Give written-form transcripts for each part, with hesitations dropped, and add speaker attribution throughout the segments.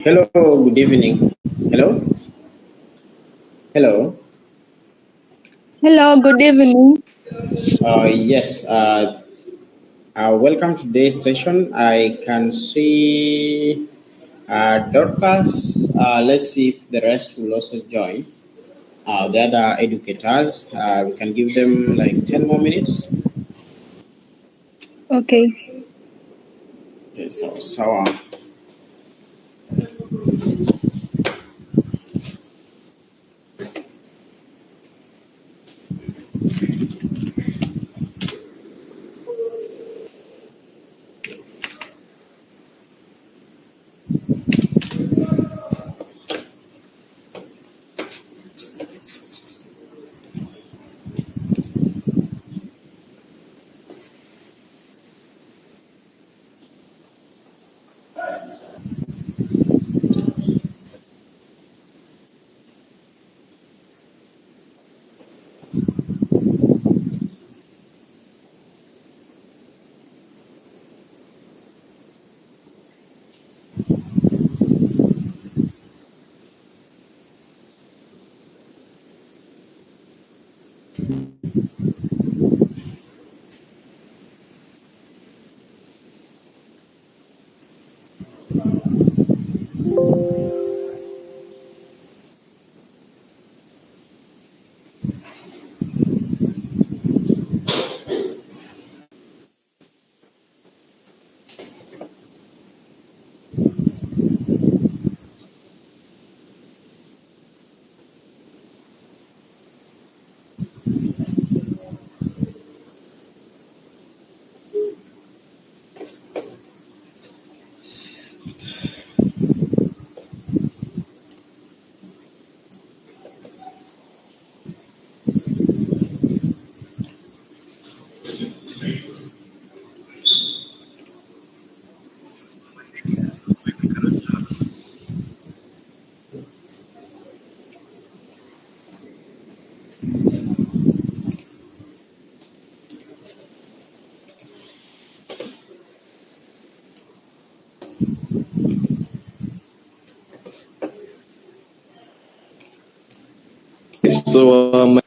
Speaker 1: Hello, good evening. Hello, hello.
Speaker 2: Hello, good evening.
Speaker 1: Yes, welcome to today's session. I can see Dorcas. Let's see if the rest will also join. The other educators, we can give them like 10 more minutes.
Speaker 2: Okay.
Speaker 1: Okay, so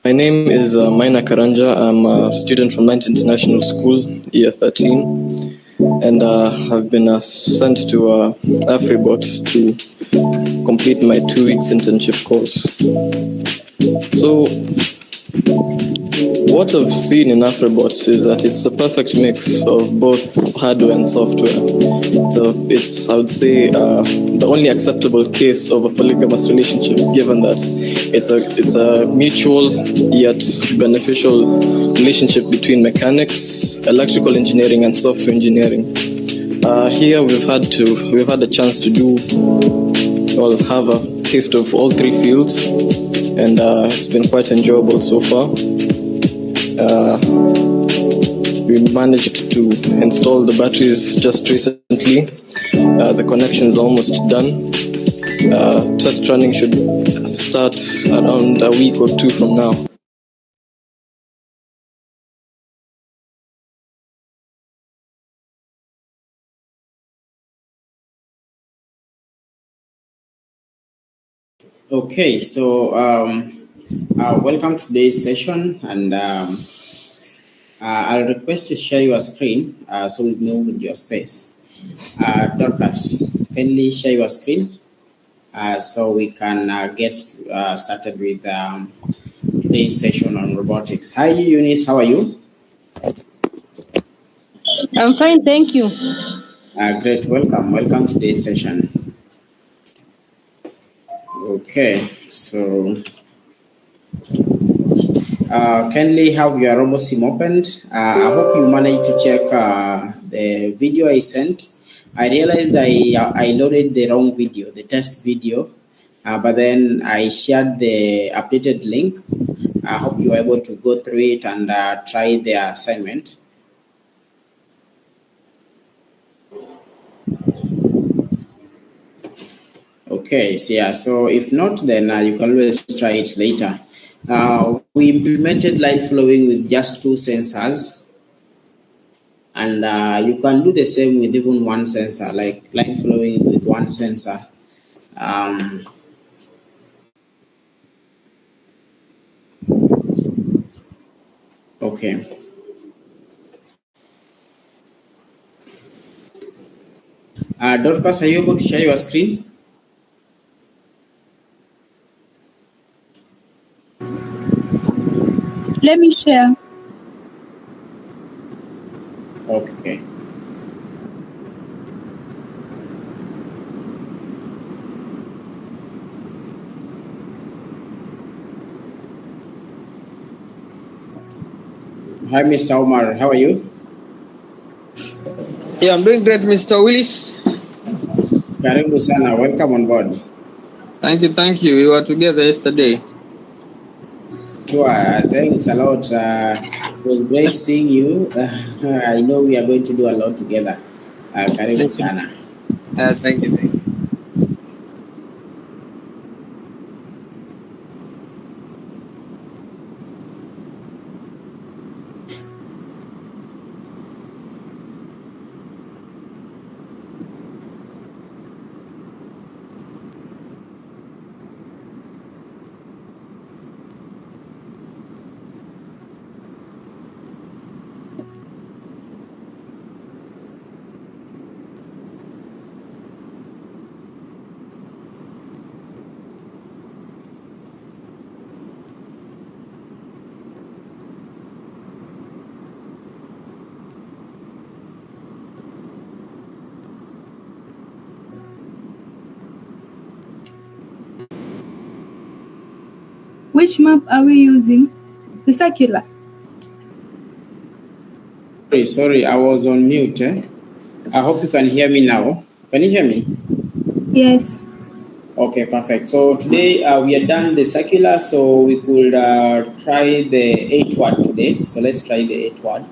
Speaker 3: My name is Maina Karanja. I'm a student from Ninth International School, year 13, and I've been sent to AfriBot to complete my 2 weeks internship course. So, what I've seen in AfriBots is that it's a perfect mix of both hardware and software. So it's, I would say, the only acceptable case of a polygamous relationship, given that it's a mutual yet beneficial relationship between mechanics, electrical engineering, and software engineering. Here we've had a chance to have a taste of all three fields, and it's been quite enjoyable so far. We managed to install the batteries just recently. The connection is almost done. Test running should start around a week or two from now.
Speaker 1: Okay, so welcome to today's session, and I'll request you share your screen so we move with your space. Dorcas, kindly share your screen so we can get started with today's session on robotics. Hi, Eunice, how are you?
Speaker 2: I'm fine, thank you.
Speaker 1: Great, welcome to today's session. Okay, so kindly have your RoboSim opened. I hope you managed to check the video I sent. I realized I loaded the wrong video, the test video, but then I shared the updated link. I hope you were able to go through it and try the assignment. Okay, so yeah, so if not, then you can always try it later. We implemented line following with just two sensors, and you can do the same with even one sensor, like line following with one sensor. Um, okay. Dorcas, are you able to share your screen?
Speaker 2: Let me share.
Speaker 1: Okay. Hi, Mr. Omar. How are you?
Speaker 4: Yeah, I'm doing great, Mr. Willis.
Speaker 1: Karibu sana. Welcome on board.
Speaker 4: Thank you, thank you. We were together yesterday.
Speaker 1: Sure. Thanks a lot. It was great seeing you. I know we are going to do a lot together. Karibu
Speaker 4: Thank you.
Speaker 1: sana.
Speaker 4: Thank you, thank you.
Speaker 2: Which map are we using? The circular.
Speaker 1: Sorry, I was on mute. I hope you can hear me now. Can you hear me?
Speaker 2: Yes.
Speaker 1: Okay, perfect. So today we are done the circular, so we could try the eight word today. So let's try the eight word.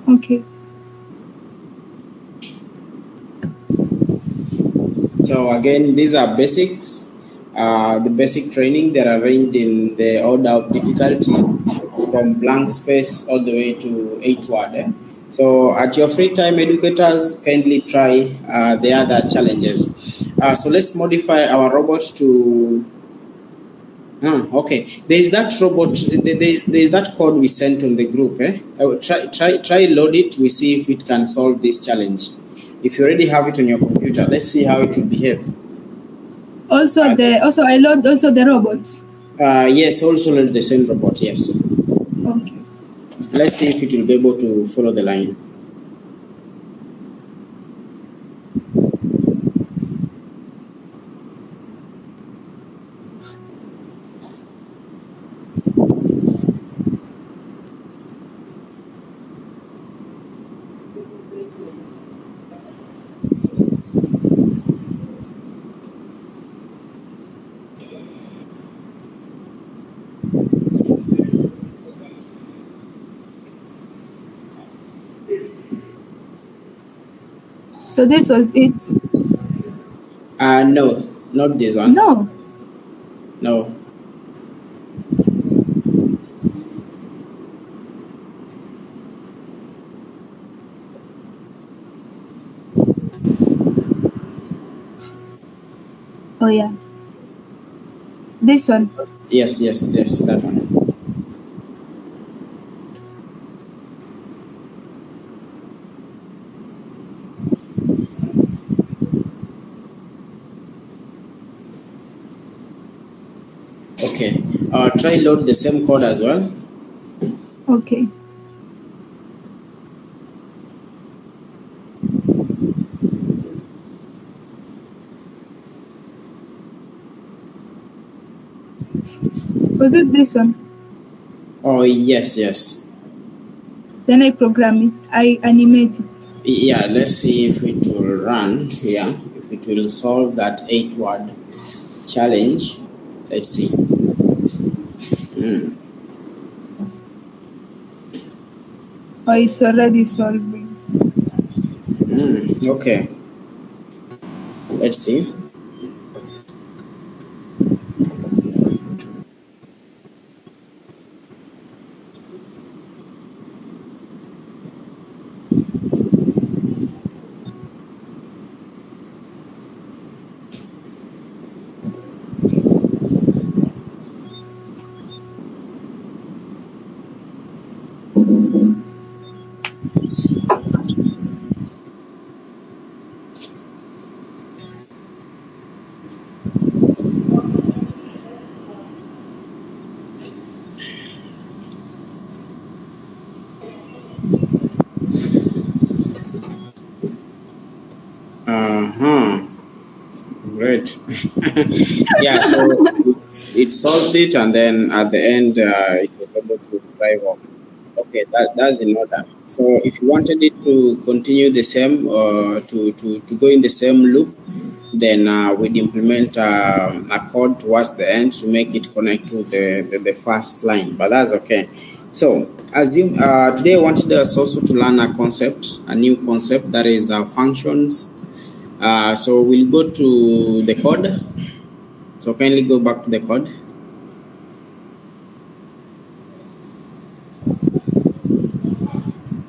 Speaker 2: Okay.
Speaker 1: So again, these are basics. The basic training, they're arranged in the order of difficulty from blank space all the way to eight word. So at your free time, educators kindly try the other challenges. So let's modify our robots to. Okay. There's that robot. There's that code we sent on the group. I will try load it. We see if it can solve this challenge. If you already have it on your computer, let's see how it will behave.
Speaker 2: Also I load also the robots.
Speaker 1: Yes, also load the same robot. Yes.
Speaker 2: Okay.
Speaker 1: Let's see if it will be able to follow the line.
Speaker 2: So this was it.
Speaker 1: No, not this one.
Speaker 2: No.
Speaker 1: No.
Speaker 2: Oh yeah. This one.
Speaker 1: Yes, that one. Okay. Try load the same code as well.
Speaker 2: Okay. Was it this one?
Speaker 1: Oh yes.
Speaker 2: Then I program it. I animate it.
Speaker 1: Yeah. Let's see if it will run. Yeah. If it will solve that eight word challenge. Let's see.
Speaker 2: Or it's already solving.
Speaker 1: Okay. Let's see. Great. Yeah, so it solved it, and then at the end, it was able to drive off. Okay, that's in order. So if you wanted it to continue the same, to go in the same loop, then we'd implement a code towards the end to make it connect to the first line. But that's okay. So assume today I wanted us also to learn a concept, a new concept that is functions. So we'll go to the code. So kindly go back to the code.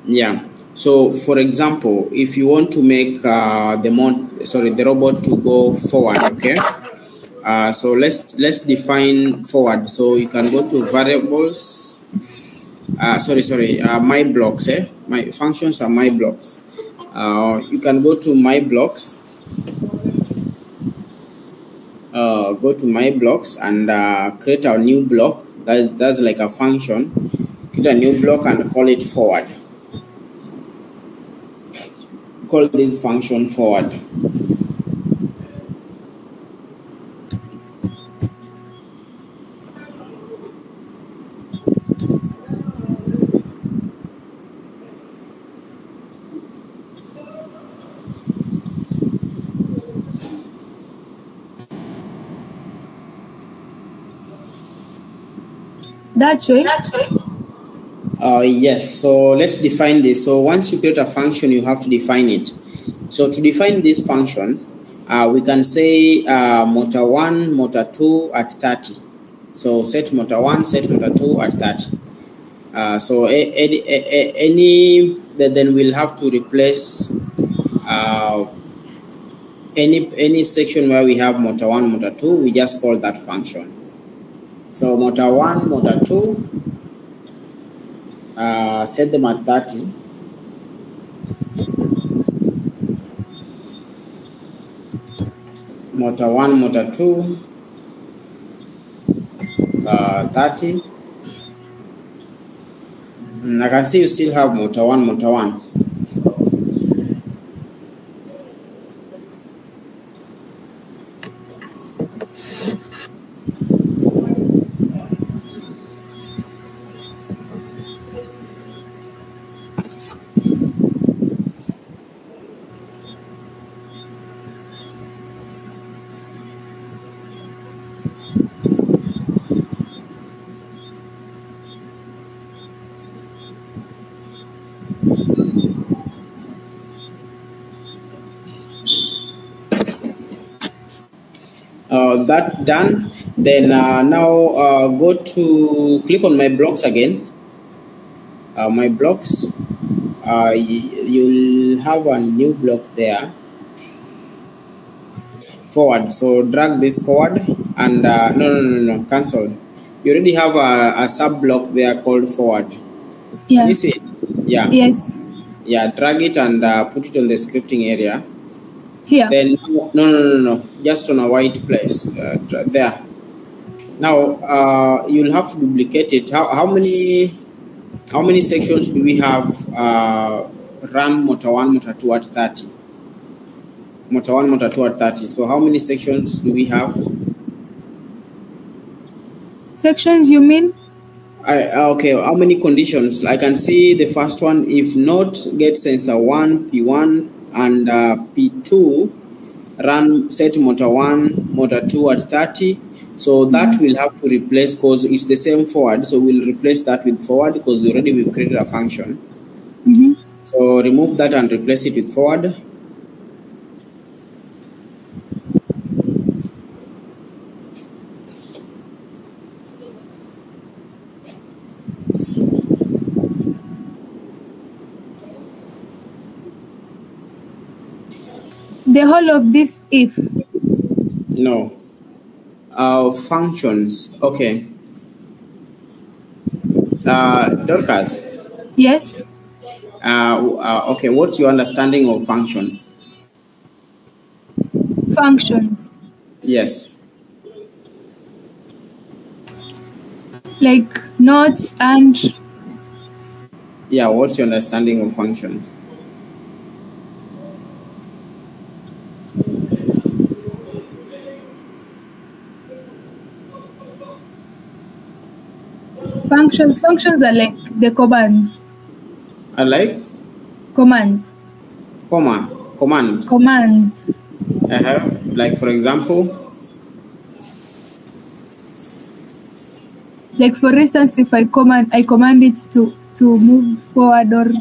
Speaker 1: Yeah. So for example, if you want to make the robot to go forward, okay. So let's define forward. So you can go to variables. My blocks. My functions are my blocks. You can go to my blocks. Go to my blocks and create a new block. That's like a function. Create a new block and call it forward. Call this function forward.
Speaker 2: That's right.
Speaker 1: Yes, so let's define this. So once you create a function, you have to define it. So to define this function, we can say motor 1, motor 2 at 30. So set motor 1, set motor 2 at 30. Then we'll have to replace any section where we have motor 1, motor 2, we just call that function. So motor 1, motor 2, set them at 30. Motor 1, motor 2, 30. I can see you still have motor 1, motor 1. That done, then now go to click on my blocks again. My blocks, you'll have a new block there, forward. So drag this forward and no, cancel. You already have a sub block there called forward.
Speaker 2: Yeah.
Speaker 1: Can you see it? Yeah.
Speaker 2: Yes.
Speaker 1: Yeah, drag it and put it on the scripting area.
Speaker 2: Here.
Speaker 1: Then no, just on a white place there. Now you'll have to duplicate it. How many sections do we have? Run motor 1, motor 2 at 30. Motor 1, motor 2 at 30. So how many sections do we have?
Speaker 2: Sections, you mean?
Speaker 1: Okay, how many conditions? I can see the first one, if not, get sensor 1, P1, and P2, run set motor 1, motor 2 at 30. So that will have to replace, because it's the same forward. So we'll replace that with forward because already we've created a function. So remove that and replace it with forward.
Speaker 2: The whole of this if.
Speaker 1: No. Functions. Okay. Dorcas.
Speaker 2: Yes.
Speaker 1: Okay, what's your understanding of functions?
Speaker 2: Functions.
Speaker 1: Yes.
Speaker 2: Like nodes and.
Speaker 1: Yeah, what's your understanding of functions?
Speaker 2: Functions are like the commands.
Speaker 1: I like
Speaker 2: Commands.
Speaker 1: command.
Speaker 2: Commands.
Speaker 1: Like for example.
Speaker 2: Like for instance, if I command it to move forward or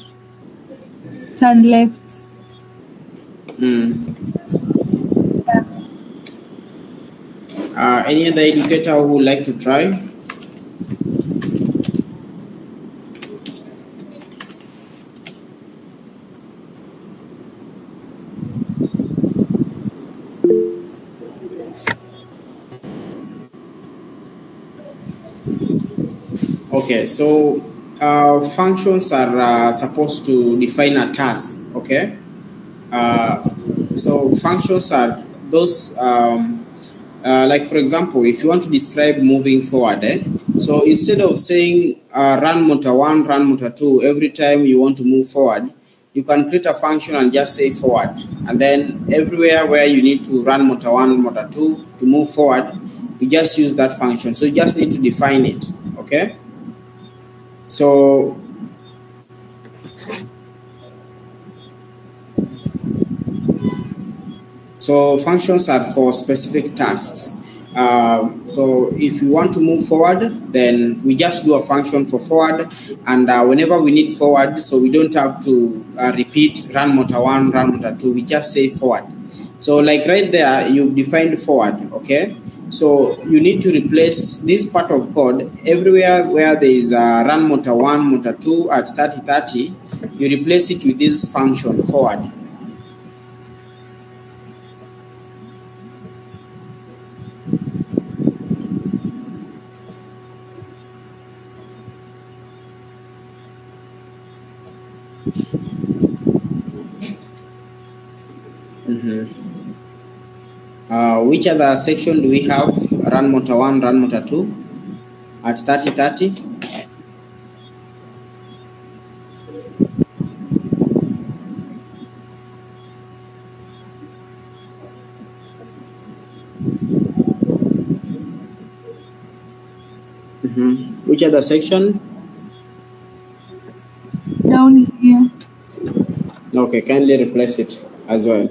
Speaker 2: turn left.
Speaker 1: Any other educator who would like to try? Okay, so functions are supposed to define a task. Okay, so functions are those like for example, if you want to describe moving forward, so instead of saying run motor 1, run motor 2 every time you want to move forward, you can create a function and just say forward, and then everywhere where you need to run motor 1, motor 2 to move forward, you just use that function. So you just need to define it. Okay, so functions are for specific tasks. So if you want to move forward, then we just do a function for forward, and whenever we need forward, so we don't have to repeat run motor 1, run motor 2, we just say forward. So like right there, you've defined forward. Okay, so you need to replace this part of code everywhere where there is run motor 1, motor 2 at 30:30, you replace it with this function forward. Which other section do we have? Run motor 1, run motor 2 at 30:30. Which other section?
Speaker 2: Down here.
Speaker 1: Okay, kindly replace it as well.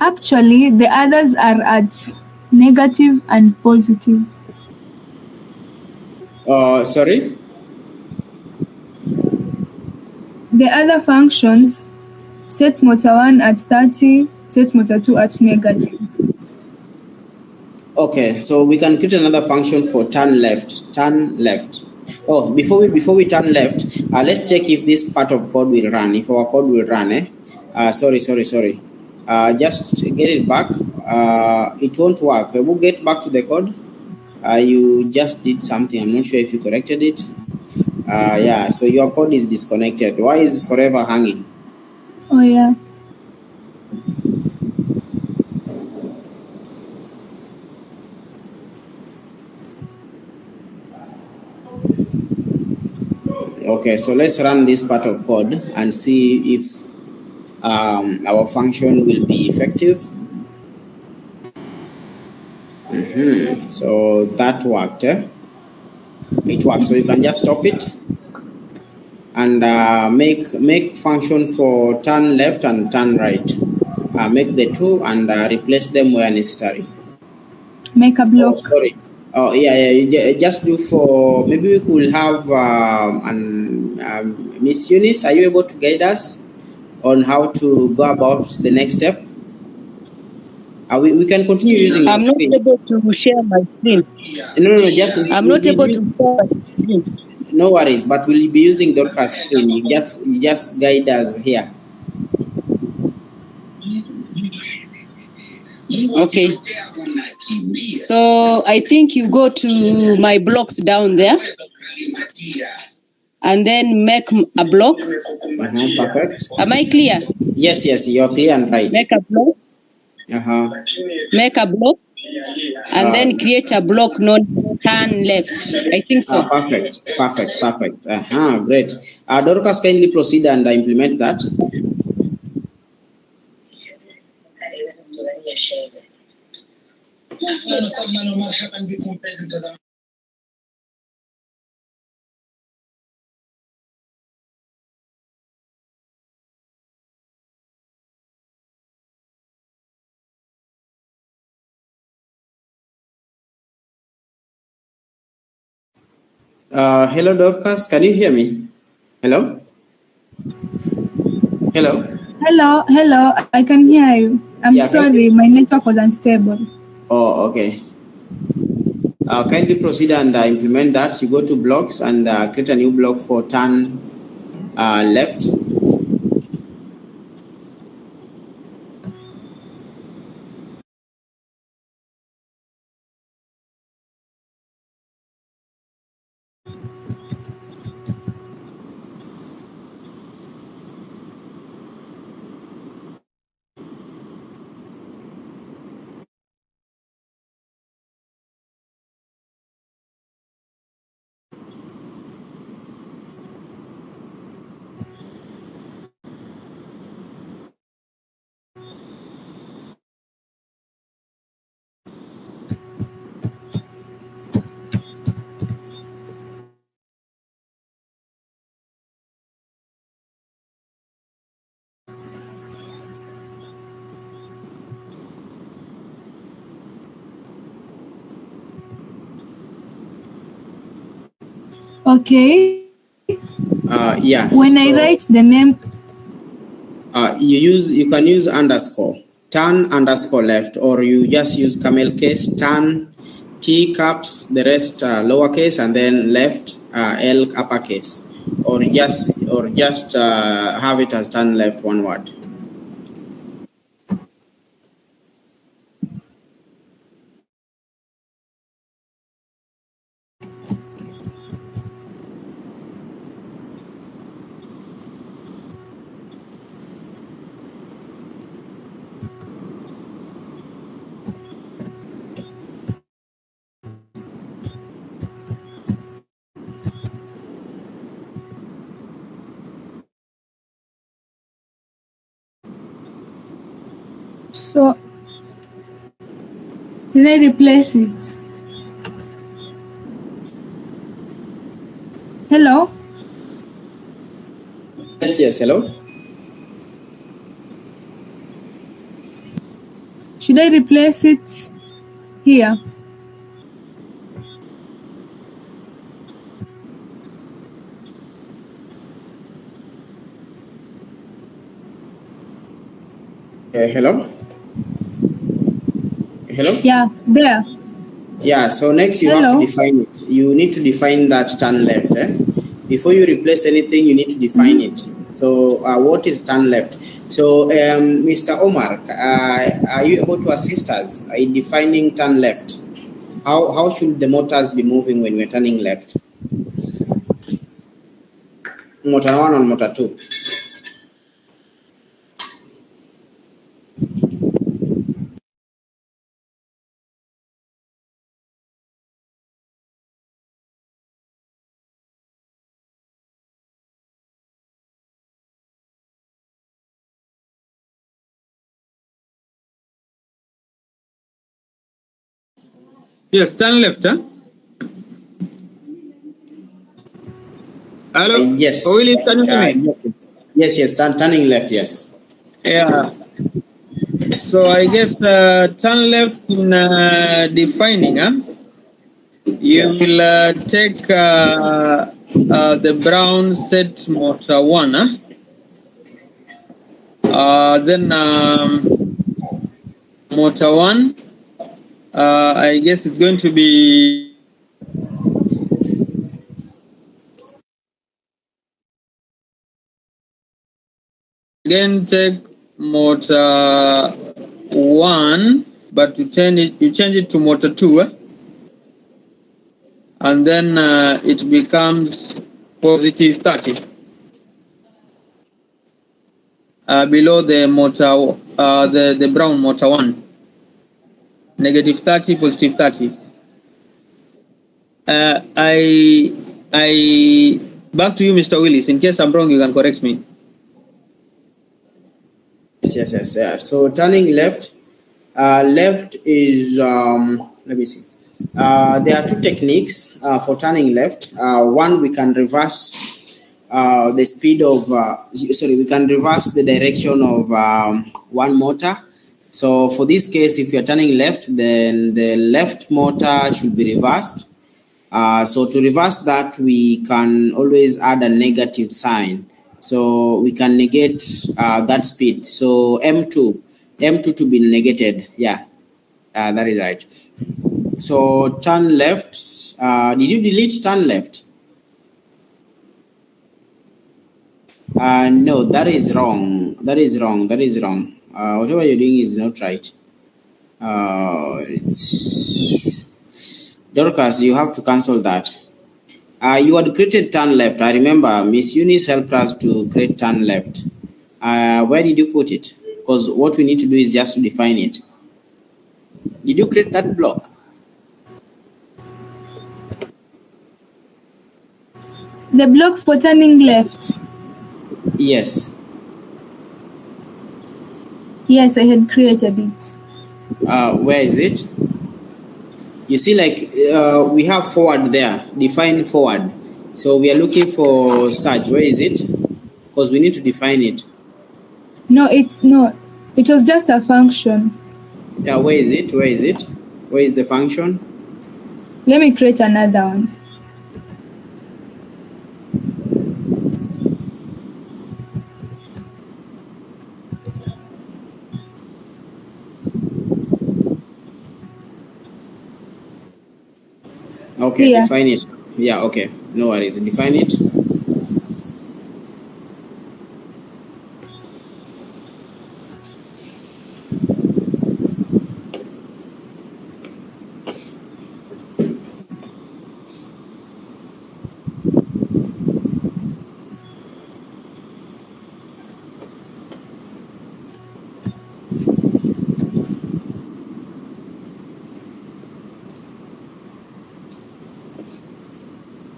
Speaker 2: Actually, the others are at negative and positive.
Speaker 1: Sorry?
Speaker 2: The other functions, set motor 1 at 30, set motor 2 at negative.
Speaker 1: Okay, so we can create another function for turn left. Turn left. Oh, before we turn left, let's check if this part of code will run. If our code will run, sorry. Just get it back. It won't work. We'll get back to the code. You just did something. I'm not sure if you corrected it. Yeah, so your code is disconnected. Why is it forever hanging?
Speaker 2: Oh yeah.
Speaker 1: Okay, so let's run this part of code and see if our function will be effective. So that worked. It worked. So you can just stop it and make function for turn left and turn right. Make the two and replace them where necessary.
Speaker 2: Make a block.
Speaker 1: Oh, sorry. Oh yeah. You just do for, maybe we could have Miss Eunice. Are you able to guide us on how to go about the next step? We can continue using
Speaker 5: I'm not
Speaker 1: screen.
Speaker 5: able to share my screen.
Speaker 1: No, just
Speaker 5: I'm not able to share my screen.
Speaker 1: No worries, but we'll be using Dorcas screen. You just guide us here.
Speaker 5: Okay. So I think you go to my blocks down there and then make a block.
Speaker 1: Perfect.
Speaker 5: Am I clear?
Speaker 1: Yes, you're clear and right.
Speaker 5: Make a block.
Speaker 1: Uh-huh.
Speaker 5: Make a block. and then create a block node, turn left. I think so.
Speaker 1: Perfect. Great. Dorcas, kindly proceed and implement that. Hello, Dorcas. Can you hear me? Hello? Hello?
Speaker 2: Hello, I can hear you. I'm sorry, my network was unstable.
Speaker 1: Oh, okay. Kindly proceed and implement that. You go to blocks and create a new block for turn left.
Speaker 2: Okay.
Speaker 1: Yeah.
Speaker 2: When I write the name,
Speaker 1: you can use underscore, turn underscore left, or you just use camel case, turn T caps, the rest lowercase, and then left L uppercase, or just have it as turn left, one word.
Speaker 2: so can I replace it? Hello?
Speaker 1: Yes, hello?
Speaker 2: Should I replace it here?
Speaker 1: Hello? Hello?
Speaker 2: Yeah, there.
Speaker 1: Yeah, so next you have to define it. You need to define that turn left. Before you replace anything, you need to define it. So what is turn left? So Mr. Omar, are you able to assist us in defining turn left? How should the motors be moving when we're turning left? Motor 1 and motor 2.
Speaker 4: Yes, turn left, huh? Hello?
Speaker 1: Yes.
Speaker 4: Oh, Willis, can you hear me?
Speaker 1: Yes, turning left, yes.
Speaker 4: Yeah. So I guess turn left in defining, huh? You will take the brown set motor 1, huh? Then motor 1, I guess it's going to be again take motor 1, but you change it to motor 2, and then it becomes positive 30 below the motor the brown motor 1. negative 30, positive 30. Back to you, Mr. Willis. In case I'm wrong, you can correct me.
Speaker 1: Yes. So turning left, left is, let me see. There are two techniques for turning left. One, we can reverse the speed of, we can reverse the direction of one motor. So for this case, if you're turning left, then the left motor should be reversed. So to reverse that, we can always add a negative sign. So we can negate that speed. So M2 to be negated. Yeah, that is right. So turn left. Did you delete turn left? No, that is wrong. That is wrong. Whatever you're doing is not right. Dorcas, you have to cancel that. You had created turn left. I remember Miss Eunice helped us to create turn left. Where did you put it? Because what we need to do is just to define it. Did you create that block?
Speaker 2: The block for turning left.
Speaker 1: Yes.
Speaker 2: Yes, I had created it.
Speaker 1: Where is it? You see, like we have forward there. Define forward. So we are looking for search. Where is it? Because we need to define it.
Speaker 2: No, it's not. It was just a function.
Speaker 1: Yeah, where is it? Where is it? Where is the function?
Speaker 2: Let me create another one.
Speaker 1: Okay,
Speaker 2: Here.
Speaker 1: define it. Yeah, okay. No worries. Define it.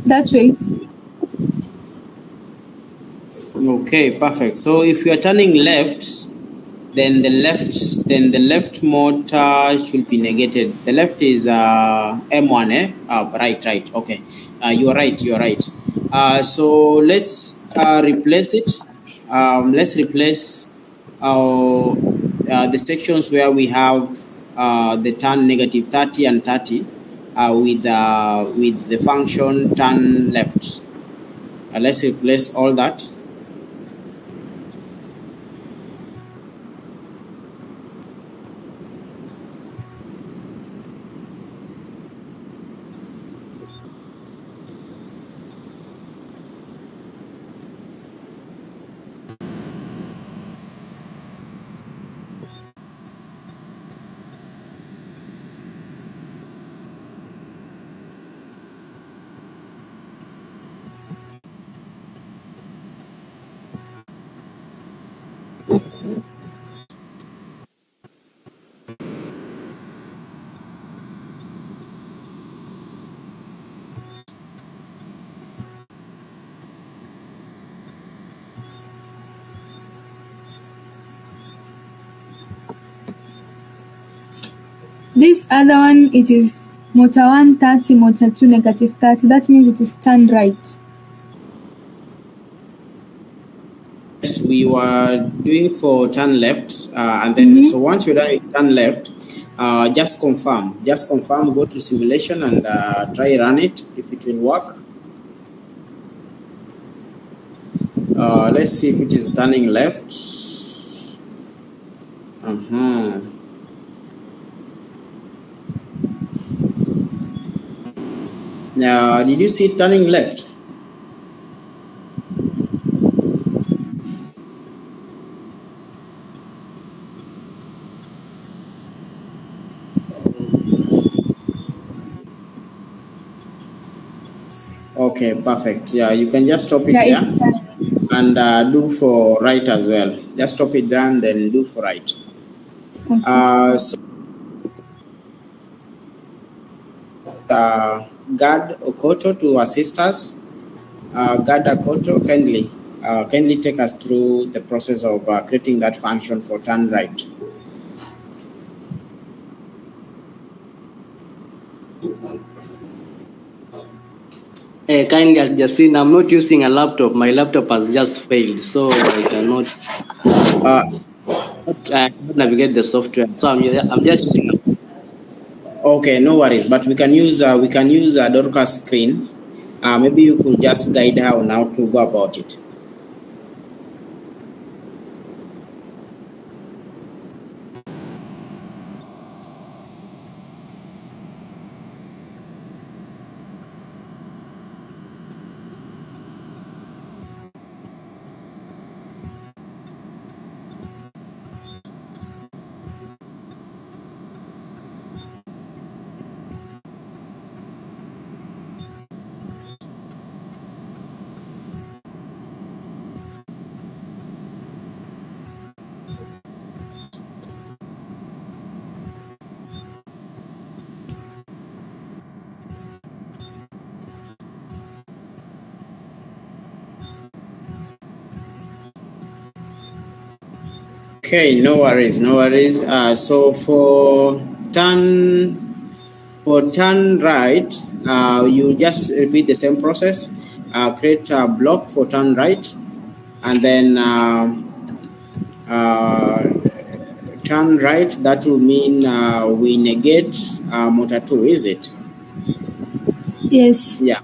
Speaker 2: That way.
Speaker 1: Okay, perfect. So if you are turning left, then the left motor should be negated. The left is M1, eh? Right. Okay. You are right. So let's replace it. Let's replace the sections where we have the turn negative 30 and 30 with the function turn left. Let's replace all that.
Speaker 2: This other one, it is motor 1 30, motor 2 negative 30. That means it is turn right.
Speaker 1: Yes, we were doing for turn left, and then so once you're done with turn left, just confirm. Go to simulation and try run it if it will work. Let's see if it is turning left. Now, did you see it turning left? Okay, perfect. Yeah, you can just stop it there and do for right as well. Just stop it there and then do for right.
Speaker 2: Okay.
Speaker 1: Gad Okoto to assist us. Gad Okoto, kindly take us through the process of creating that function for turn right.
Speaker 6: Kindly, Justin, I'm not using a laptop. My laptop has just failed, so I cannot navigate the software. So I'm just using.
Speaker 1: Okay, no worries. But we can use Dorcas screen. Maybe you could just guide her on how to go about it. Okay, no worries, no worries. So for turn right, you just repeat the same process. Create a block for turn right, and then turn right. That will mean we negate motor 2, is it?
Speaker 2: Yes.
Speaker 1: Yeah.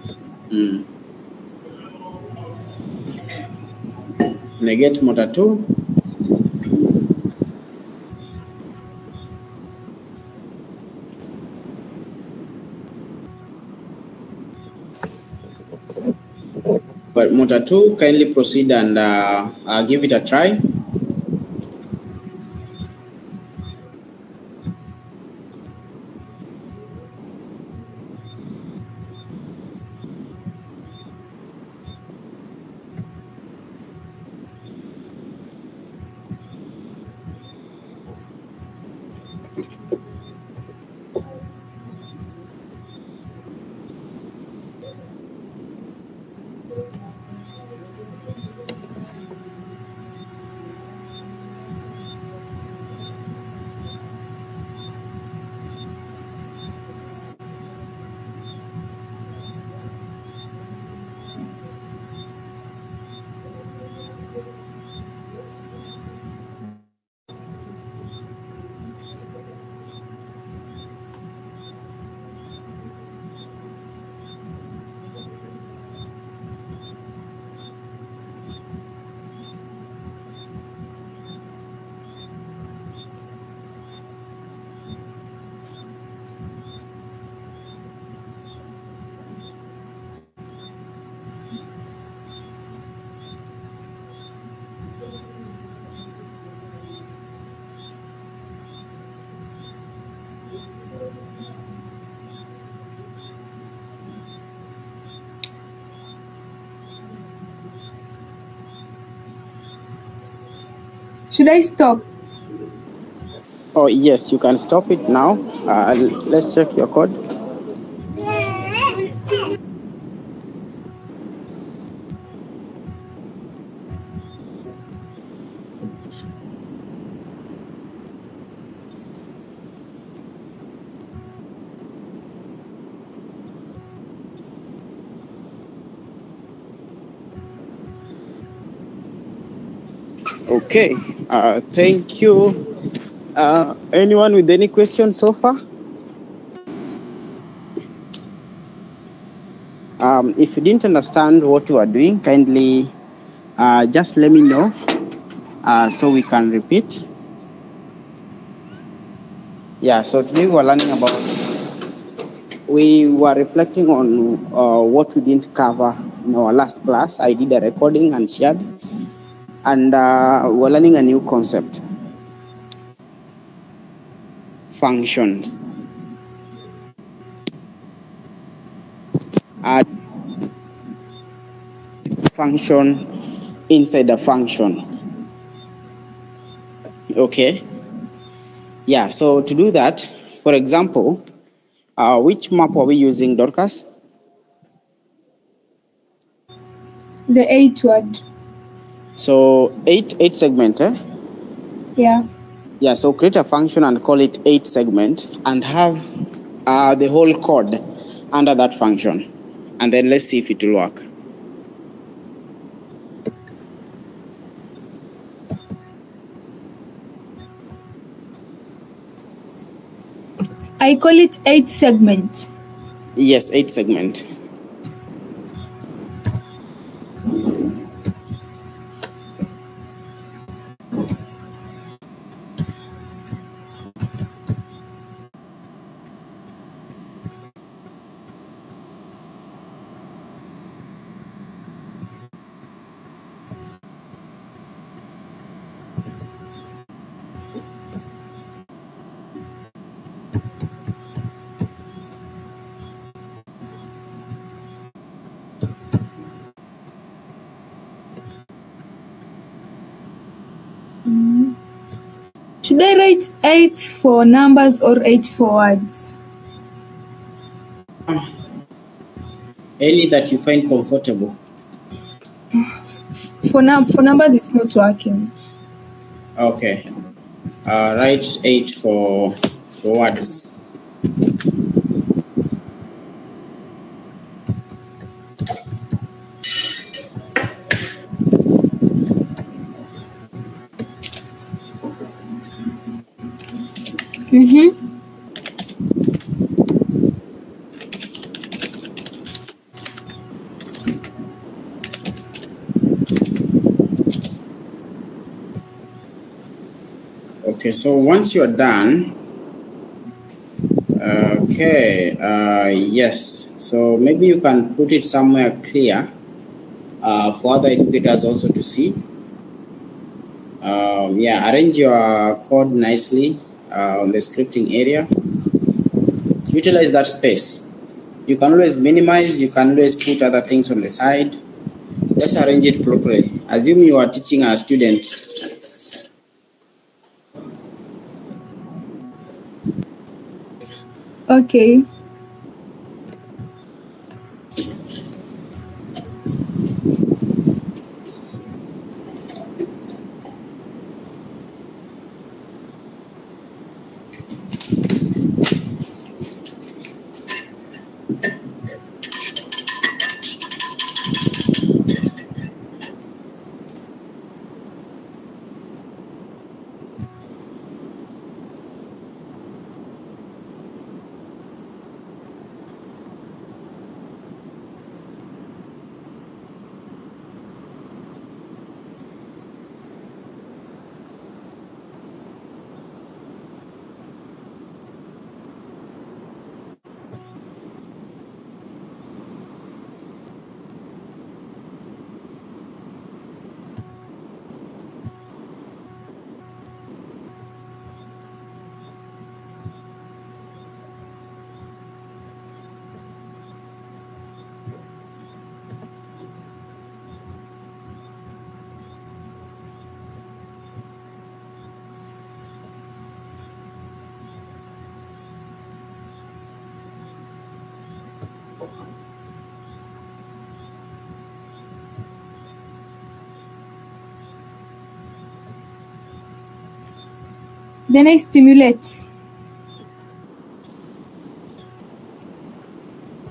Speaker 1: Negate motor 2. But motor 2, kindly proceed and give it a try.
Speaker 2: Should I stop?
Speaker 1: Oh, yes, you can stop it now. Let's check your code. Okay, thank you. Anyone with any questions so far? If you didn't understand what you are doing, kindly just let me know so we can repeat. Yeah, so today we were reflecting on what we didn't cover in our last class. I did a recording and shared, and we're learning a new concept: functions. Add function inside a function. Okay. Yeah, so to do that, for example, Which map are we using, Dorcas?
Speaker 2: The 8 word.
Speaker 1: So eight segment, eh?
Speaker 2: Yeah.
Speaker 1: Yeah, so create a function and call it 8 segment and have the whole code under that function. And then let's see if it will work.
Speaker 2: I call it 8 segment.
Speaker 1: Yes, 8 segment.
Speaker 2: Should I write 8 for numbers or 8 for words?
Speaker 1: Any that you find comfortable.
Speaker 2: For numbers, it's not working.
Speaker 1: Okay. Write 8 for words. Okay, so once you're done, yes, so maybe you can put it somewhere clear for other educators also to see. Yeah, arrange your code nicely on the scripting area. Utilize that space. You can always minimize, you can always put other things on the side. Let's arrange it properly. Assume you are teaching a student.
Speaker 2: Okay. Then I stimulate.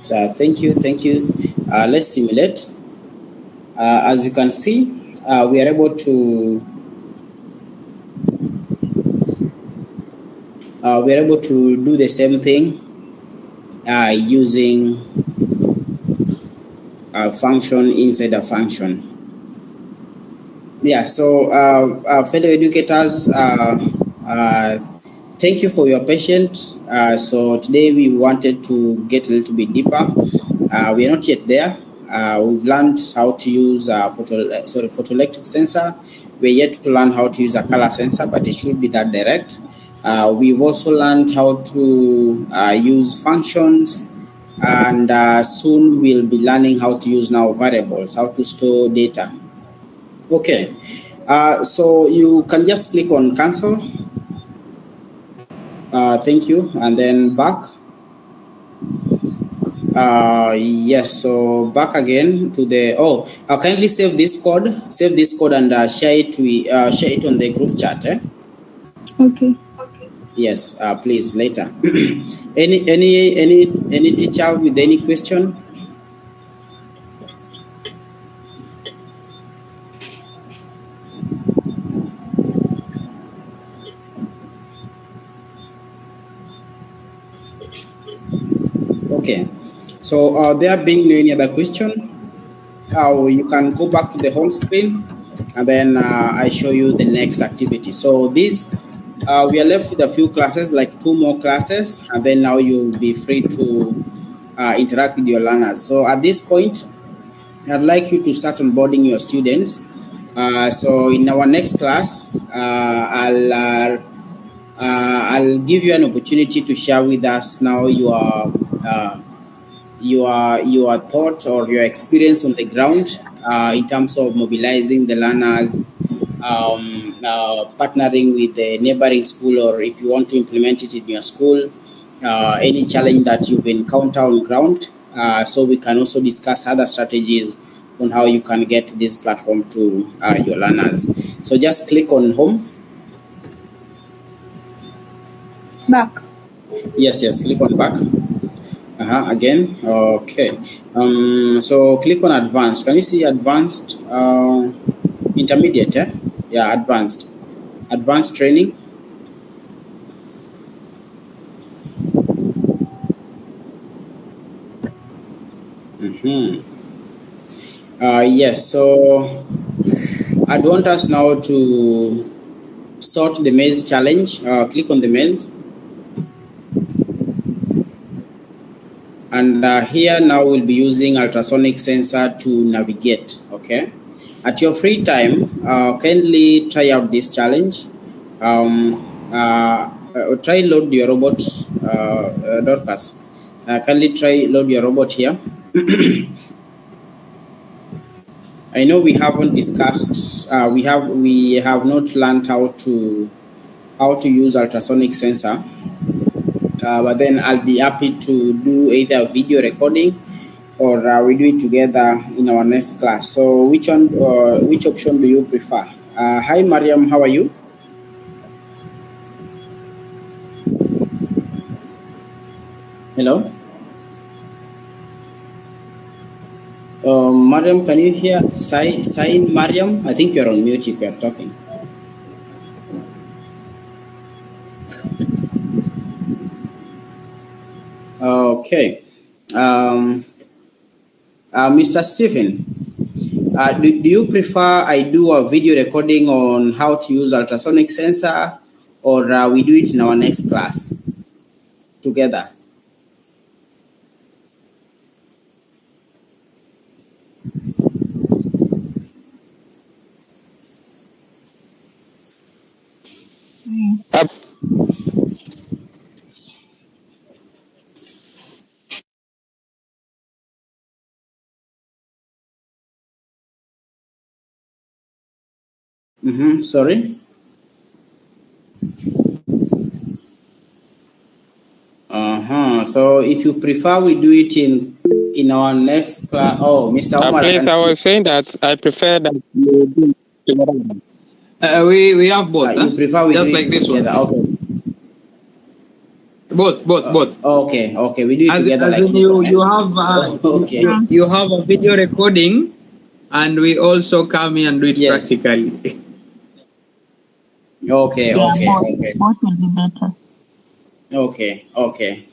Speaker 1: Thank you. Let's simulate. As you can see, we are able to do the same thing using a function inside a function. Yeah, so fellow educators, thank you for your patience. So today we wanted to get a little bit deeper. We are not yet there. We've learned how to use photoelectric sensor. We're yet to learn how to use a color sensor, but it should be that direct. We've also learned how to use functions, and soon we'll be learning how to use now variables, how to store data. Okay, so you can just click on cancel. Thank you, and then back. Yes, so back again to the kindly save this code, and share it on the group chat.
Speaker 2: Okay.
Speaker 1: Yes, please later. Any teacher with any question? Okay, so there being no any other question, you can go back to the home screen, and then I show you the next activity. So this, we are left with a few classes, like 2 more classes, and then now you'll be free to interact with your learners. So at this point, I'd like you to start onboarding your students. So in our next class, I'll give you an opportunity to share with us now your thought or your experience on the ground in terms of mobilizing the learners, partnering with the neighboring school, or if you want to implement it in your school, any challenge that you've encountered on ground. So we can also discuss other strategies on how you can get this platform to your learners. So just click on home.
Speaker 2: Back.
Speaker 1: Yes, click on back. Again, okay. So click on advanced. Can you see advanced, intermediate? Yeah, advanced training. Yes. So I'd want us now to sort the maze challenge. Click on the maze. And here now we'll be using ultrasonic sensor to navigate. Okay. At your free time, kindly try out this challenge. Try load your robot, Dorcas. Kindly try load your robot here. I know we haven't discussed. We have not learned how to use ultrasonic sensor. But then I'll be happy to do either video recording or we do it together in our next class. So which option do you prefer? Hi Mariam, how are you? Hello. Mariam, can you hear? Sign Mariam. I think you're on mute if you're talking. Okay. Mr. Stephen, do you prefer I do a video recording on how to use ultrasonic sensor, or we do it in our next class together? Sorry. So if you prefer, we do it in our next class. Oh, Mr. Omar.
Speaker 7: Please, I was saying that I prefer that you do it together.
Speaker 8: We have both.
Speaker 1: You prefer we
Speaker 8: just
Speaker 1: do
Speaker 8: like
Speaker 1: it
Speaker 8: this
Speaker 1: together.
Speaker 8: one.
Speaker 1: Okay.
Speaker 8: Both.
Speaker 1: Okay. We do it together.
Speaker 8: As
Speaker 1: like
Speaker 8: you have
Speaker 1: okay.
Speaker 8: You have a video recording, and we also come here and do it practically.
Speaker 1: Okay.
Speaker 9: Both will be better.
Speaker 1: Okay.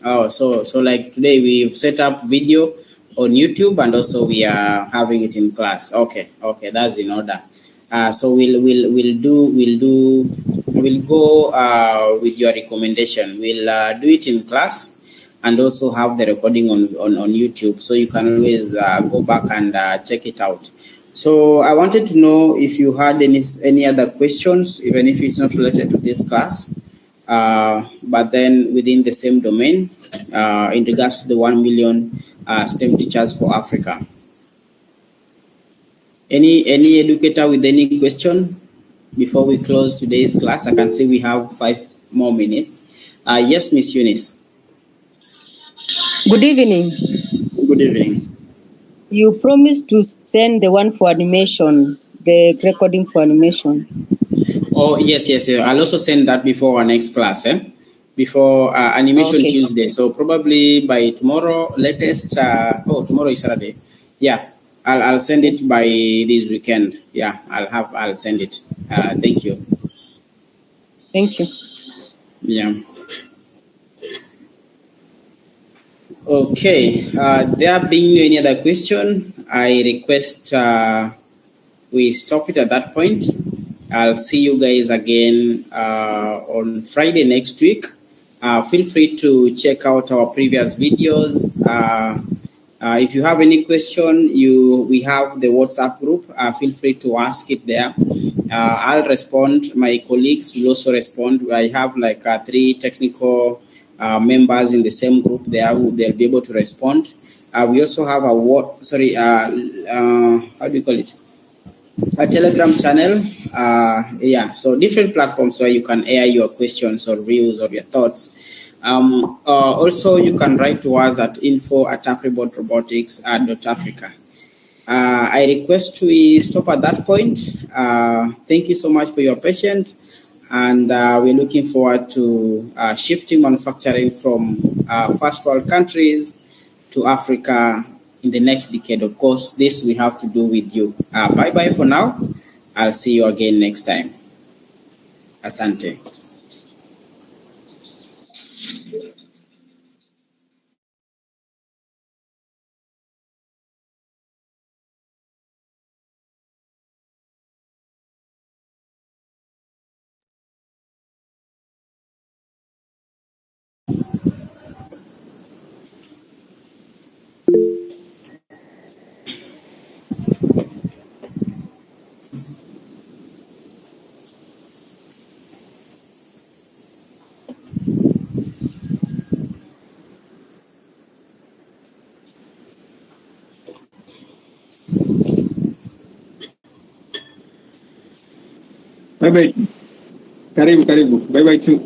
Speaker 1: Oh, so like today we've set up video on YouTube, and also we are having it in class. Okay, that's in order. So we'll go with your recommendation. We'll do it in class, and also have the recording on YouTube, so you can always go back and check it out. So I wanted to know if you had any other questions, even if it's not related to this class, but then within the same domain, in regards to the 1 million STEM teachers for Africa. Any educator with any question before we close today's class? I can see we have 5 more minutes. Yes, Miss Eunice.
Speaker 5: Good evening.
Speaker 1: Good evening.
Speaker 5: You promised to send the one for animation, the recording for animation.
Speaker 1: Oh, yes. I'll also send that before our next class, before animation
Speaker 5: Okay.
Speaker 1: Tuesday. So probably by tomorrow, latest. Tomorrow is Saturday. Yeah, I'll send it by this weekend. Yeah, I'll send it. Thank you.
Speaker 5: Thank you.
Speaker 1: Yeah. Okay. There being any other question, I request we stop it at that point. I'll see you guys again on Friday next week. Feel free to check out our previous videos. If you have any question, we have the WhatsApp group. Feel free to ask it there. I'll respond. My colleagues will also respond. I have like 3 technical members in the same group there who they'll be able to respond. We also have how do you call it? A Telegram channel. So different platforms where you can air your questions or views or your thoughts. Also, you can write to us at info@afribot.robotics.africa. I request we stop at that point. Thank you so much for your patience, and we're looking forward to shifting manufacturing from first world countries to Africa in the next decade. Of course, this we have to do with you. Bye-bye for now. I'll see you again next time. Asante.
Speaker 8: Bye bye. Karibu. Bye bye too.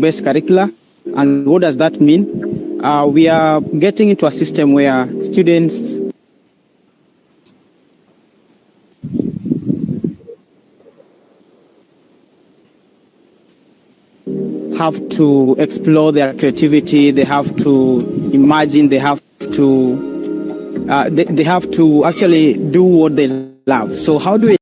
Speaker 10: Based curricula. And what does that mean? We are getting into a system where students have to explore their creativity, they have to imagine, they have to actually do what they love. So how do we